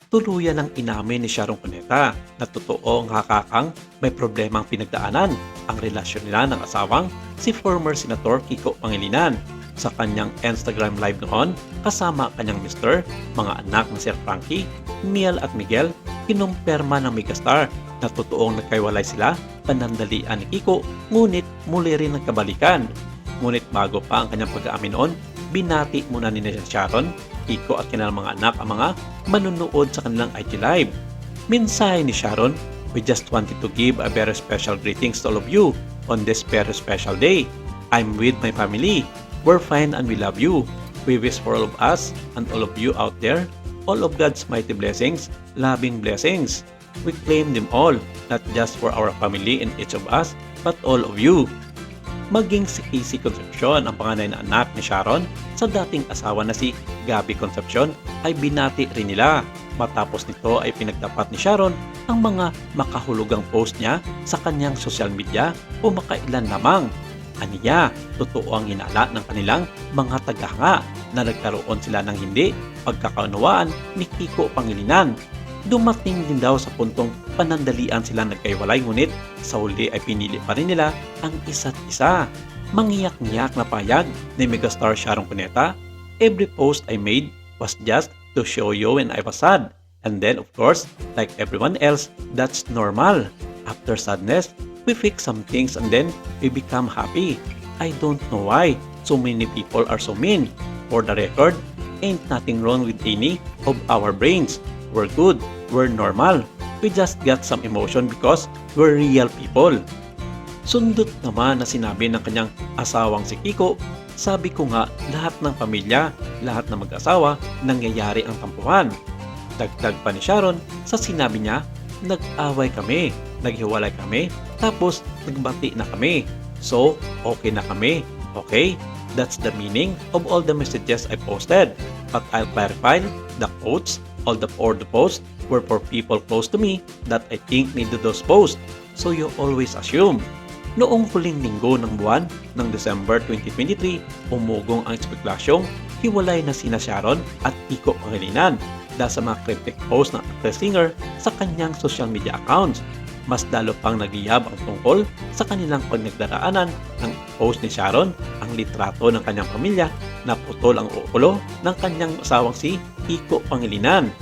tuluyan ng inamin ni Sharon Cuneta na totoong hakakang may problemang pinagdaanan ang relasyon nila ng asawang si former Senator Kiko Pangilinan. Sa kanyang Instagram live noon, kasama kanyang mister, mga anak na Sir Frankie, Miel at Miguel, kinumpirma ng megastar na totoong nagkaiwalay sila panandalian ni Kiko, ngunit muli rin nagkabalikan. Ngunit bago pa ang kanyang pag-aamin noon, binati muna ni Sharon, Kiko at kanilang mga anak ang mga manunood sa kanilang IG Live. Mensahe ni Sharon, "We just wanted to give a very special greetings to all of you on this very special day. I'm with my family. We're fine and we love you. We wish for all of us and all of you out there, all of God's mighty blessings, loving blessings. We claim them all, not just for our family and each of us, but all of you." Maging si Casey Concepcion, ang panganay na anak ni Sharon, sa dating asawa na si Gabby Concepcion ay binati rin nila. Matapos nito ay pinagtapat ni Sharon ang mga makahulugang post niya sa kanyang social media o makailan lamang. Aniya, totoo ang hinala ng kanilang mga tagahanga na nagkaroon sila ng hindi pagkakaunawaan ni Kiko Pangilinan. Dumating din daw sa puntong panandalian sila nagkaiwalay, ngunit sa huli ay pinili pa rin nila ang isa't isa. Mangiyak-ngiyak na payag ni megastar Sharon Cuneta, "Every post I made was just to show you when I was sad. And then of course, like everyone else, that's normal. After sadness, we fix some things and then we become happy. I don't know why so many people are so mean. For the record, ain't nothing wrong with any of our brains. We're good, we're normal. We just got some emotion because we're real people." Sundot naman na sinabi ng kanyang asawang si Kiko, "Sabi ko nga, lahat ng pamilya, lahat ng mag-asawa, nangyayari ang tampuhan." Dagdag pa ni Sharon sa sinabi niya, "Nag-away kami, naghiwalay kami, tapos nagbati na kami. So, okay na kami, okay? That's the meaning of all the messages I posted. But I'll clarify, the quotes, all the posts were for people close to me that I think needed those posts. So you always assume." Noong huling linggo ng buwan ng December 2023, umugong ang spekulasyong hiwalay na sina Sharon at Kiko Pangilinan dahil sa mga cryptic post ng actress-singer sa kanyang social media accounts. Mas lalo pang nagiyab ang tungkol sa kanilang pagnagdaraanan ng post ni Sharon ang litrato ng kanyang pamilya na putol ang ulo ng kanyang asawang si Kiko Pangilinan.